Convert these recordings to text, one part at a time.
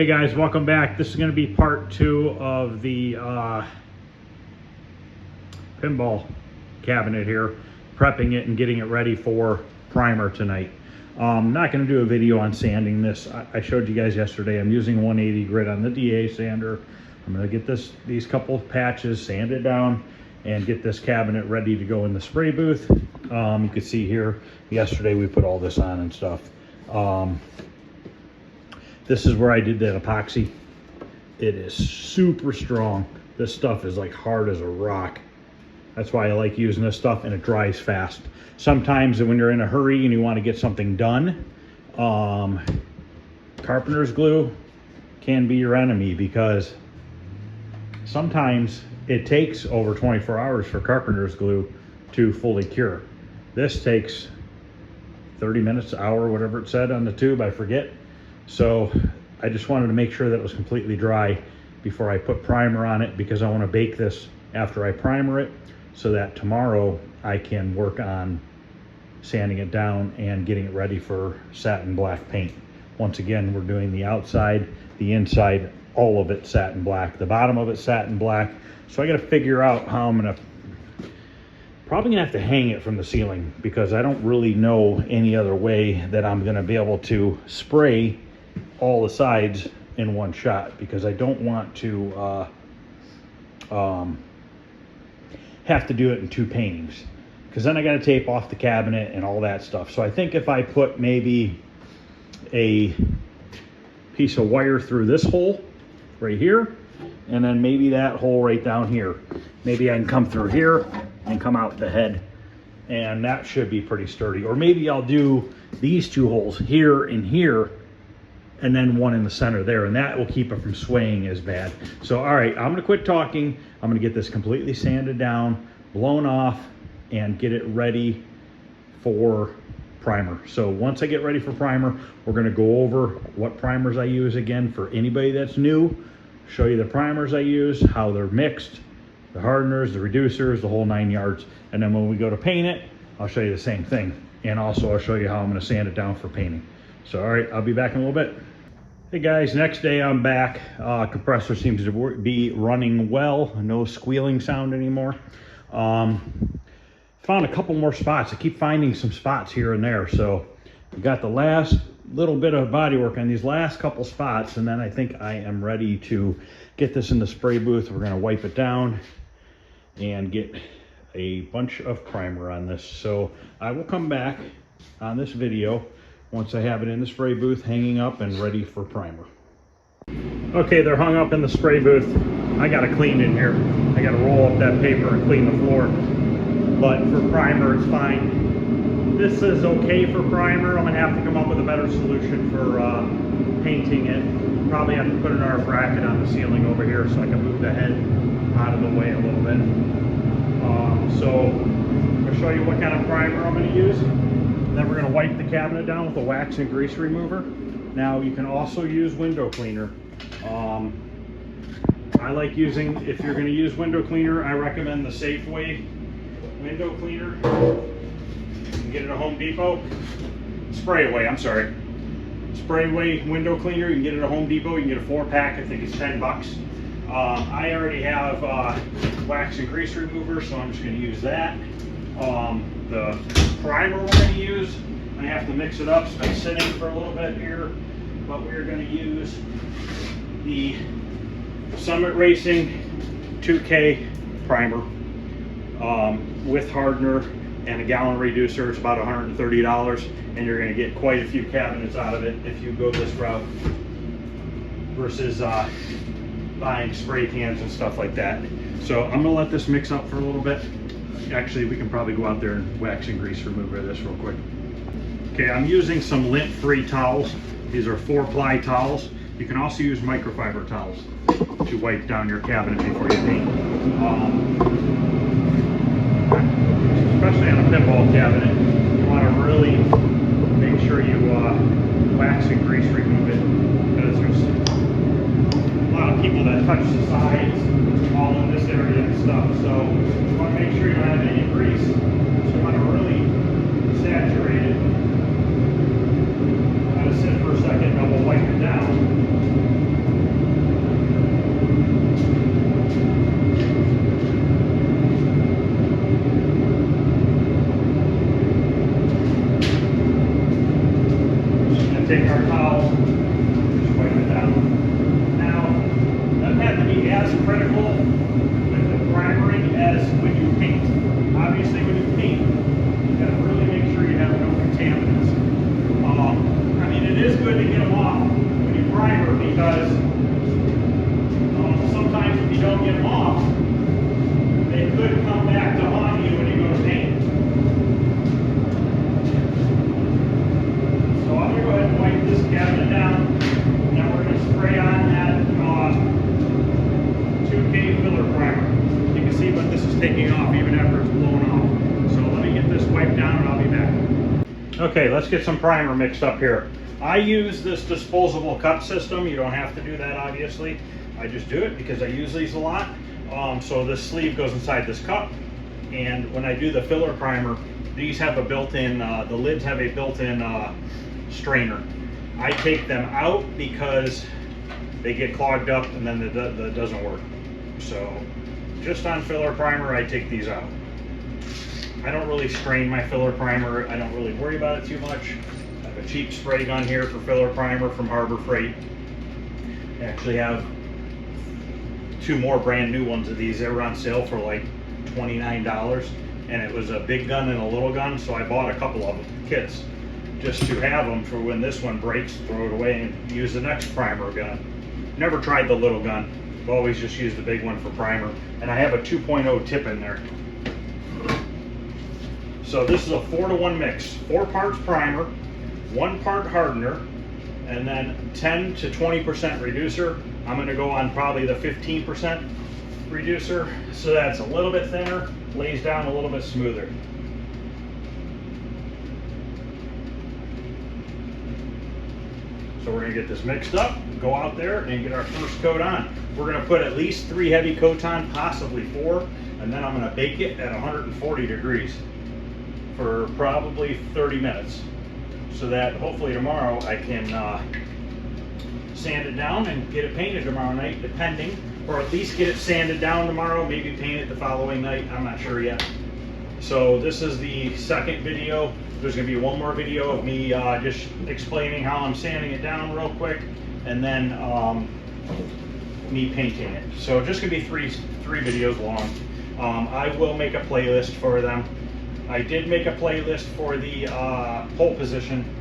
Hey guys, welcome back. This is going to be part 2 of the pinball cabinet here, prepping it and getting it ready for primer tonight. I'm not going to do a video on sanding this. I showed you guys yesterday. I'm using 180 grit on the DA sander. I'm going to get these couple of patches sanded down and get this cabinet ready to go in the spray booth. You can see here, yesterday we put all this on and stuff. This is where I did that epoxy. It is super strong. This stuff is like hard as a rock. That's why I like using this stuff, and it dries fast. Sometimes when you're in a hurry and you want to get something done, carpenter's glue can be your enemy, because sometimes it takes over 24 hours for carpenter's glue to fully cure. This takes 30 minutes, hour, whatever it said on the tube, I forget. So I just wanted to make sure that it was completely dry before I put primer on it, because I want to bake this after I primer it, so that tomorrow I can work on sanding it down and getting it ready for satin black paint. Once again, we're doing the outside, the inside, all of it satin black, the bottom of it satin black. So I got to figure out how I'm gonna, probably gonna have to hang it from the ceiling, because I don't really know any other way that I'm gonna be able to spray all the sides in one shot, because I don't want to have to do it in 2 paintings, because then I got to tape off the cabinet and all that stuff. So I think if I put maybe a piece of wire through this hole right here, and then maybe that hole right down here, maybe I can come through here and come out the head, and that should be pretty sturdy. Or maybe I'll do these 2 holes here and here, and then one in the center there, and that will keep it from swaying as bad. So all right, I'm gonna quit talking. I'm gonna get this completely sanded down, blown off, and get it ready for primer. So once I get ready for primer, we're gonna go over what primers I use again for anybody that's new, show you the primers I use, how they're mixed, the hardeners, the reducers, the whole 9 yards. And then when we go to paint it, I'll show you the same thing. And also I'll show you how I'm gonna sand it down for painting. So all right, I'll be back in a little bit. Hey guys, next day I'm back. Compressor seems to be running well. No squealing sound anymore. Found a couple more spots. I keep finding some spots here and there. So we got the last little bit of body work on these last couple spots, and then I think I am ready to get this in the spray booth. We're gonna wipe it down and get a bunch of primer on this. So I will come back on this video once I have it in the spray booth, hanging up and ready for primer. Okay, they're hung up in the spray booth. I got to clean in here. I got to roll up that paper and clean the floor. But for primer, it's fine. This is okay for primer. I'm gonna have to come up with a better solution for painting it. Probably have to put an RF bracket on the ceiling over here so I can move the head out of the way a little bit. So I'll show you what kind of primer I'm gonna use. Then we're going to wipe the cabinet down with a wax and grease remover. Now you can also use window cleaner. I like using, if you're going to use window cleaner, I recommend the Safeway window cleaner. You can get it at Home Depot. Sprayaway, I'm sorry. Sprayaway window cleaner, you can get it at Home Depot. You can get a 4-pack, I think it's 10 bucks. I already have wax and grease remover, so I'm just going to use that. The primer we're going to use, I have to mix it up. It's been sitting for a little bit here, but we're going to use the Summit Racing 2K primer with hardener and a gallon reducer. It's about $130, and you're going to get quite a few cabinets out of it if you go this route versus buying spray cans and stuff like that. So I'm going to let this mix up for a little bit. Actually, we can probably go out there and wax and grease remover this real quick. Okay, I'm using some lint-free towels. These are 4-ply towels. You can also use microfiber towels to wipe down your cabinet before you paint. Especially on a pinball cabinet, you want to really make sure you wax and grease remove it, because there's a lot of people that touch the sides all in this area and stuff. So you want to make sure you don't have any grease. So you want to really saturate it. Let it sit for a second, and we'll wipe it down. take our towel, just wipe it down. Now, it doesn't have to be as critical with the primering as when you paint. Obviously, when you paint, you got to really make sure you have no contaminants. I mean, it is good to get them off when you primer because sometimes if you don't get them off, they could come back to haunt you when you go to paint. So I'm going to go ahead and wipe this cabinet down. Now we're going to spray on that 2K filler primer. You can see what this is taking off even after it's blown off. So let me get this wiped down and I'll be back. Okay, let's get some primer mixed up here. I use this disposable cup system. You don't have to do that, obviously. I just do it because I use these a lot. So this sleeve goes inside this cup, and when I do the filler primer, these have a built-in, the lids have a built-in strainer. I take them out because they get clogged up and then that doesn't work. So just on filler primer, I take these out. I don't really strain my filler primer. I don't really worry about it too much. I have a cheap spray gun here for filler primer from Harbor Freight. I actually have 2 more brand new ones of these. They were on sale for like $29, and it was a big gun and a little gun, so I bought a couple of them, kits, just to have them for when this one breaks, throw it away and use the next primer gun. Never tried the little gun. I've always just used the big one for primer, and I have a 2.0 tip in there. So this is a 4-to-1 mix. 4 parts primer, 1 part hardener, and then 10 to 20% reducer. I'm going to go on probably the 15% reducer, so that's a little bit thinner, lays down a little bit smoother. So we're going to get this mixed up, go out there and get our first coat on. We're going to put at least 3 heavy coats on, possibly 4, and then I'm going to bake it at 140 degrees for probably 30 minutes, so that hopefully tomorrow I can sand it down and get it painted tomorrow night, depending, or at least get it sanded down tomorrow, maybe paint it the following night. I'm not sure yet. So this is the second video. There's going to be one more video of me just explaining how I'm sanding it down real quick, and then me painting it. So just going to be three videos long. I will make a playlist for them. I did make a playlist for the pole position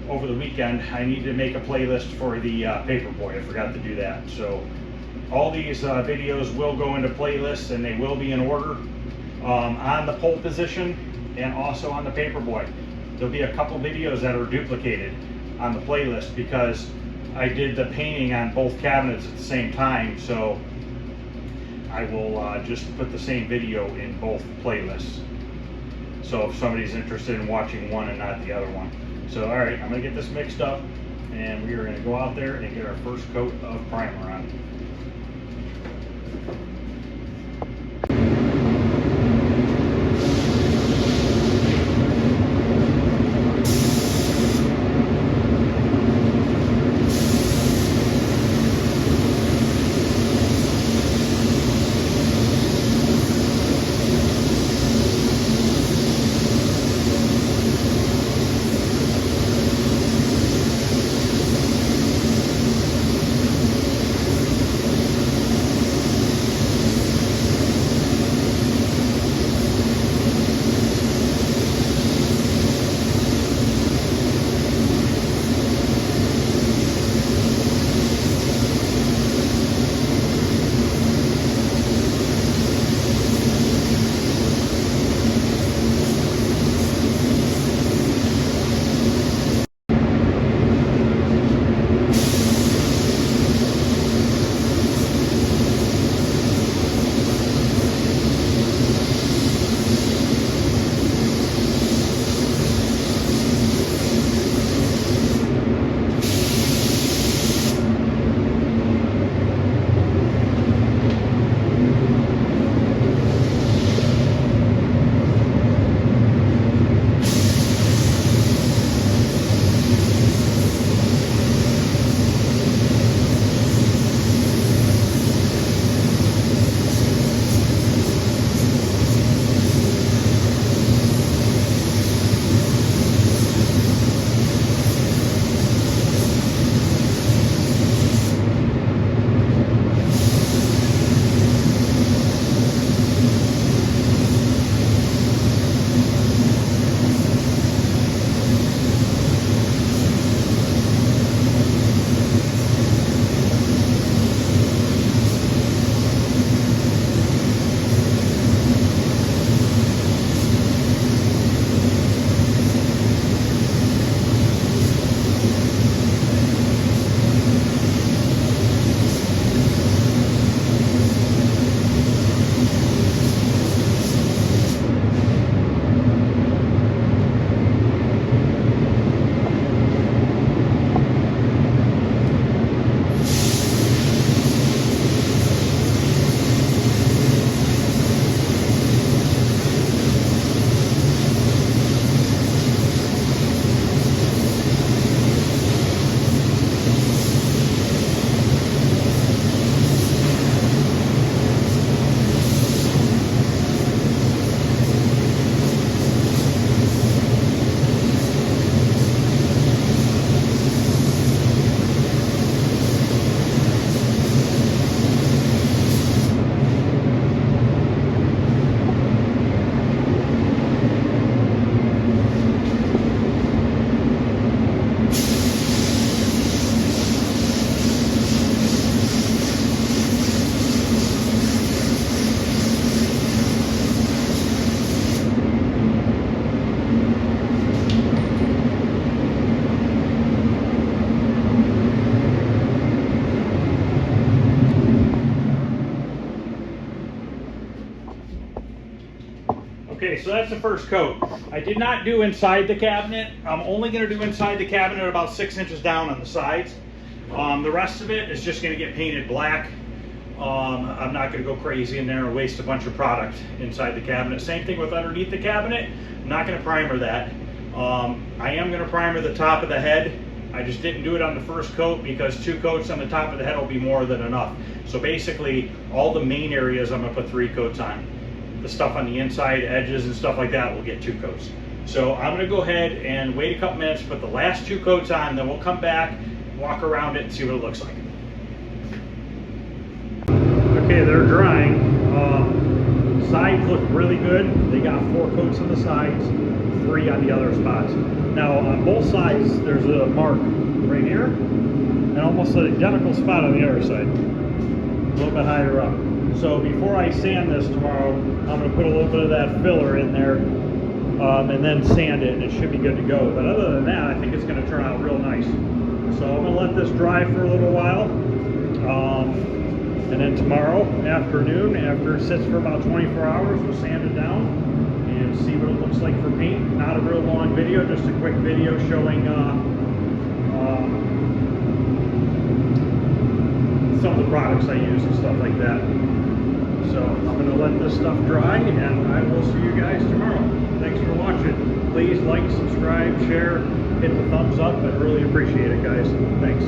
over the weekend. I need to make a playlist for the paperboy. I forgot to do that. So all these videos will go into playlists, and they will be in order on the pole position and also on the paperboy. There'll be a couple videos that are duplicated on the playlist because I did the painting on both cabinets at the same time. So I will just put the same video in both playlists. So if somebody's interested in watching one and not the other one. So all right, I'm gonna get this mixed up, and we are gonna go out there and get our first coat of primer on. that's the first coat. I did not do inside the cabinet. I'm only going to do inside the cabinet about 6 inches down on the sides. The rest of it is just going to get painted black. I'm not going to go crazy in there and waste a bunch of product inside the cabinet. Same thing with underneath the cabinet. I'm not going to primer that. I am going to primer the top of the head. I just didn't do it on the first coat because 2 coats on the top of the head will be more than enough. So basically, all the main areas I'm going to put 3 coats on. The stuff on the inside, edges and stuff like that will get 2 coats. So I'm going to go ahead and wait a couple minutes, put the last 2 coats on, then we'll come back, walk around it and see what it looks like. Okay, they're drying. Sides look really good. They got 4 coats on the sides, 3 on the other spots. Now on both sides, there's a mark right here, and almost an identical spot on the other side, a little bit higher up. So before I sand this tomorrow, I'm going to put a little bit of that filler in there, and then sand it, and it should be good to go. But other than that, I think it's going to turn out real nice. So I'm going to let this dry for a little while. And then tomorrow afternoon, after it sits for about 24 hours, we'll sand it down and see what it looks like for paint. Not a real long video, just a quick video showing some of the products I use and stuff like that. So I'm going to let this stuff dry, and I will see you guys tomorrow. Thanks for watching. Please like, subscribe, share, hit the thumbs up. I'd really appreciate it, guys. Thanks.